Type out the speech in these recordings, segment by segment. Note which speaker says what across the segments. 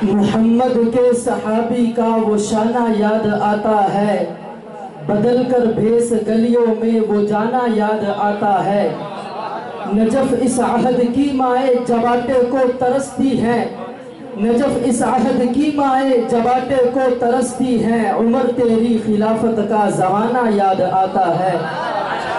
Speaker 1: محمد کے صحابی کا وہ شانہ یاد آتا ہے، بدل کر بھیس گلیوں میں وہ جانا یاد آتا ہے۔ نجف اس عہد کی مائیں جباٹے کو ترستی ہیں، نجف اس عہد کی مائیں جباٹے کو ترستی ہیں، عمر تیری خلافت کا زمانہ یاد آتا ہے۔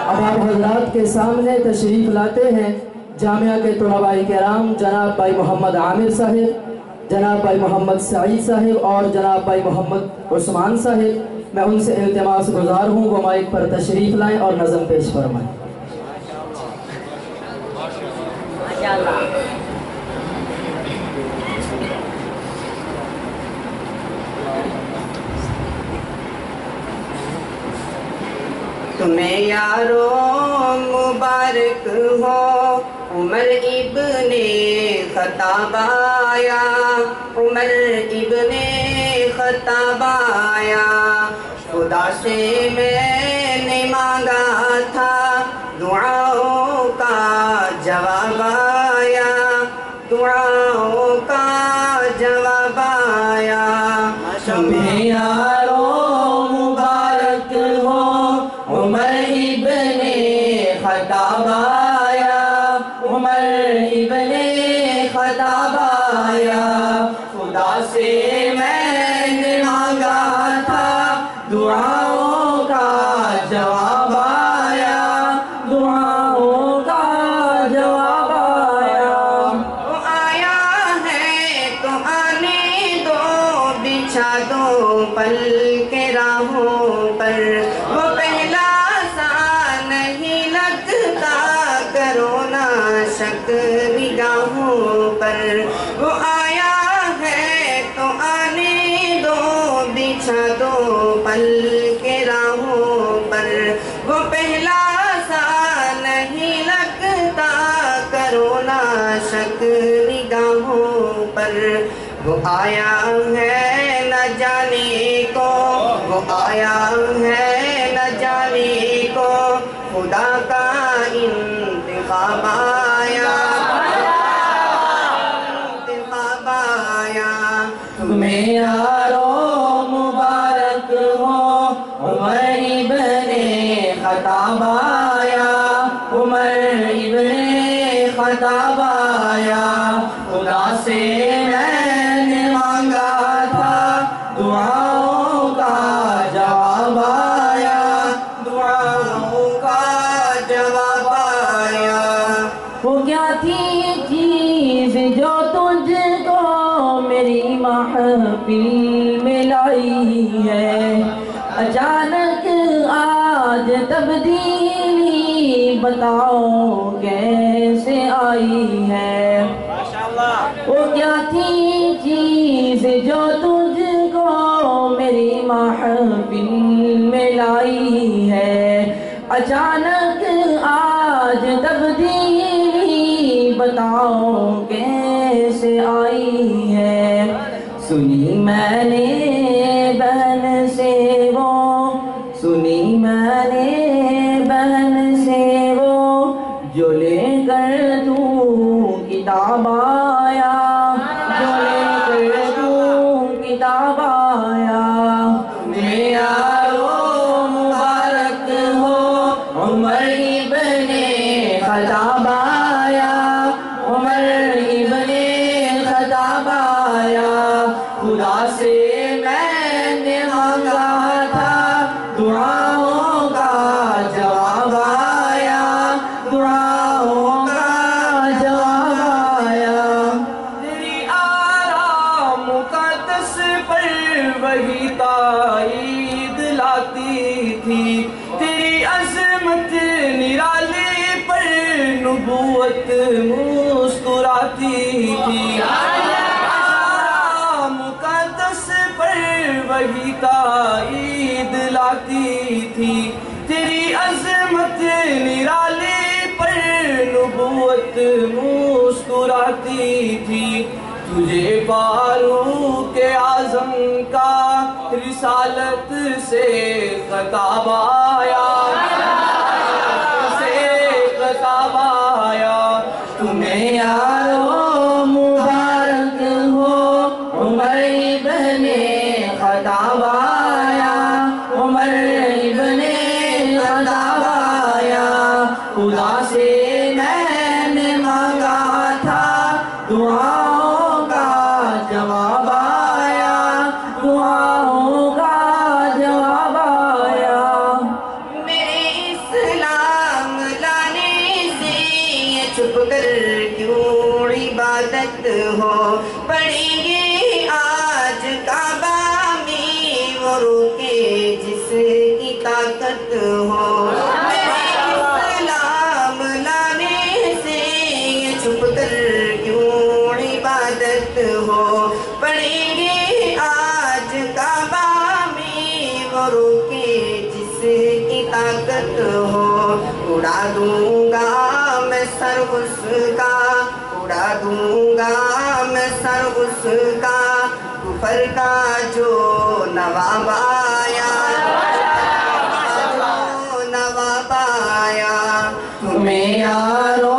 Speaker 1: اب آپ حضرات کے سامنے تشریف لاتے ہیں جامعہ کے طلباء کرام جناب بھائی محمد عامر صاحب، جناب بھائی محمد سعید صاحب اور جناب بھائی محمد عثمان صاحب۔ میں ان سے التماس گزار ہوں وہ مائک پر تشریف لائیں اور نظم پیش فرمائیں۔
Speaker 2: تمہیں یارو مبارک ہو عمر ابن خطاب آیا، عمر ابن خطاب آیا۔ خدا سے میں نے مانگا تھا دعاؤں کا جواب آیا، دعاؤں کا جواب آیا۔ تمہیں یارو مبارک ہو عمر ابن خطاب آیا، عمر ابن خطاب آیا۔ خدا سے میں نے مانگا تھا دعاؤں کا جواب آیا، دعاؤں کا جواب آیا۔ وہ آیا ہے تو آنے دو، بچھا دو پل کے راہوں پر، وہ پہلا سا نہیں لگتا، کرو نا شک نگاہوں پر۔ وہ آیا ہے تو آنے دو، بچھا دو پل کے راہوں پر، وہ پہلا سا نہیں لگتا، کرو نا شک نگاہوں پر۔ وہ آیا ہے نہ جانے کو، وہ آیا ہے نہ جانے کو، خدا کا انتخاب آیا، انتخاب آیا۔ تمہیں یارو مبارک ہو عمر ابن خطاب آیا، عمر ابن خطاب آیا۔ خدا سے میں نے مانگا تھا دعاؤں کا جواب آیا، دعاؤں کا جواب آیا۔
Speaker 1: وہ کیا تھی چیز جو تجھ کو میری محفل میں لائی ہے، اچانک آج تبدیلی بتاؤ کیسے آئی ہے۔ وہ کیا تھی چیز جو تجھ کو میری محفل میں لائی ہے، اچانک آج تبدیلی بتاؤ کیسے آئی ہے۔ سنی میں نے بہن سے وہ، سنی میں نے بہن سے وہ، جو لے کر تو کتاب آیا، جو لے کر تو کتاب آیا۔ تمہیں یارو مبارک ہو عمر ابن خطاب آیا، عمر ابن خطاب آیا۔ خدا سے میں نے مانگا تھا دعاؤں کا جواب آیا، دعاؤں کا جواب آیا۔ تیری آرام مقدس پر وہی تائید لاتی تھی، تیری عظمت نرالی پر نبوت مسکراتی تھی۔ آرام مقدس پر وہی تائید لاتی تھی، تیری عظمت نرالی پر نبوت مسکراتی تھی۔ تجھے فاروق اعظم کا رسالت سے خطاب آیا، سے خطاب آیا۔ تمہیں یارو مبارک
Speaker 2: دعاؤں کا جواب آیا، دعاؤں کا جواب آیا۔ میرے اسلام لانے سے یہ چھپ کر کیوں عبادت ہو، پڑھیں گے آج کعبہ میں وہ روکے جس کی طاقت ہو۔ میرے اسلام لانے سے یہ چھپ کر کیوں عبادت ہو، پڑھیں گے آج کعبہ میں وہ روکے جس کی طاقت ہو۔ اڑا دوں گا میں سر اس کا، اڑا دوں گا میں سر اس کا، کفر کا جو نواب آیا، جو نواب آیا۔ تمہیں یارو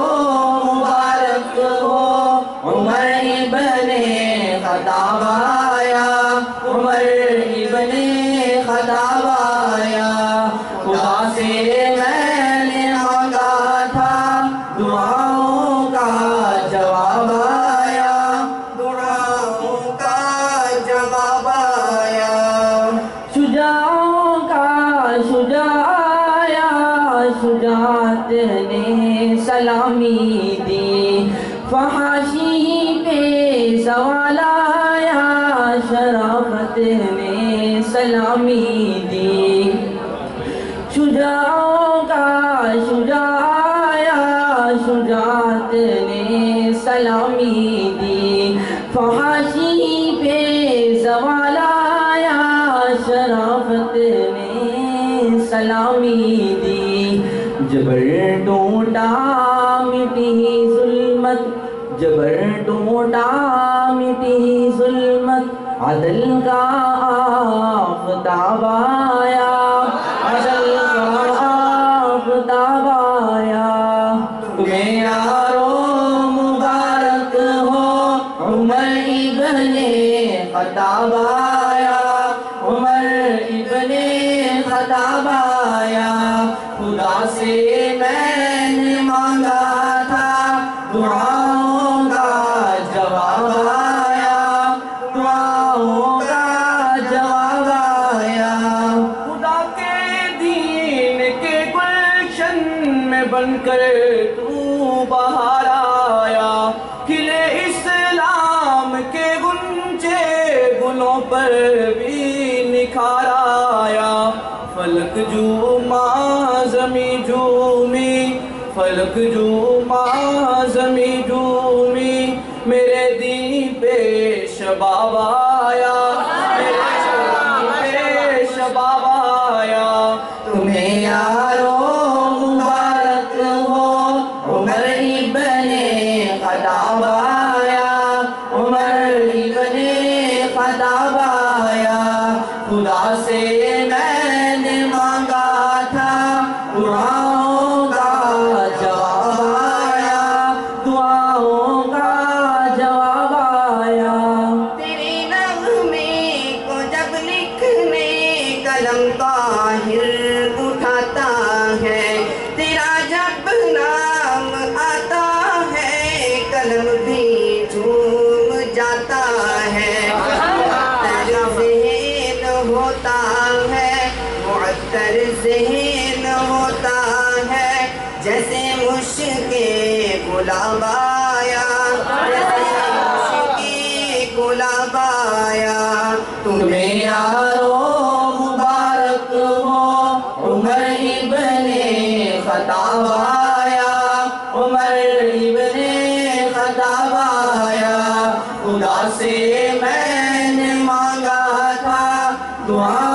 Speaker 2: مبارک ہو، عمر ابن خطاب آیا، عمر ابن خطاب آیا۔ خدا سے میں نے مانگا تھا دعاؤں کا جواب آیا، دعاؤں کا جواب آیا۔ شجاعوں کا شجاع آیا، شجاعت نے سلامی دی، فحاشی پہ سوال آیا، شرافت نے سلامی دی۔ شجاعوں کا شجاع آیا، شجاعت نے سلامی دی، فحاشی پہ زوال آیا، شرافت نے سلامی دی۔ جبر ٹوٹا مٹی ظلمت، جبر ٹوٹا مٹی ظلمت، عدل کا آفتاب آیا، عدل کا آفتاب آیا۔ تمہیں یارو مبارک ہو، عمر ابن خطاب آیا، عمر ابن خطاب آیا۔ خدا سے میں نے مانگا تھا دعاؤں کا جواب آیا، دعاؤں کا جواب آیا۔ خدا کے دین کے گلشن میں بن کر تو باہر آیا، کھلے اسلام کے گنچے گلوں پر بھی نکھار آیا۔ فلک جھوما زمیں جھومی، فلک جھوما زمیں جھومی، میرے دین پہ شباب آیا، میرے شباب آیا۔ تمہیں یارو مبارک ہو، عمر ابن خطاب آیا، عمر ابن خطاب آیا۔ خدا سے میں نے مانگا تھا دعاؤں کا جواب آیا، دعاؤں کا جواب آیا۔ تیرے نغمے کو جب لکھنے قلم طاہر اٹھاتا ہے، تیرا جب نام آتا ہے قلم بھی جھوم جاتا ہے۔ ہوتا ہے معطر ذہن ہوتا ہے، جیسے مشک گلاب آیا، جیسے مشک گلاب آیا۔ تمہیں یارو مبارک ہو، عمر ابن خطاب آیا، عمر ابن خطاب آیا۔ خدا سے میں نے مانگا تھا دعا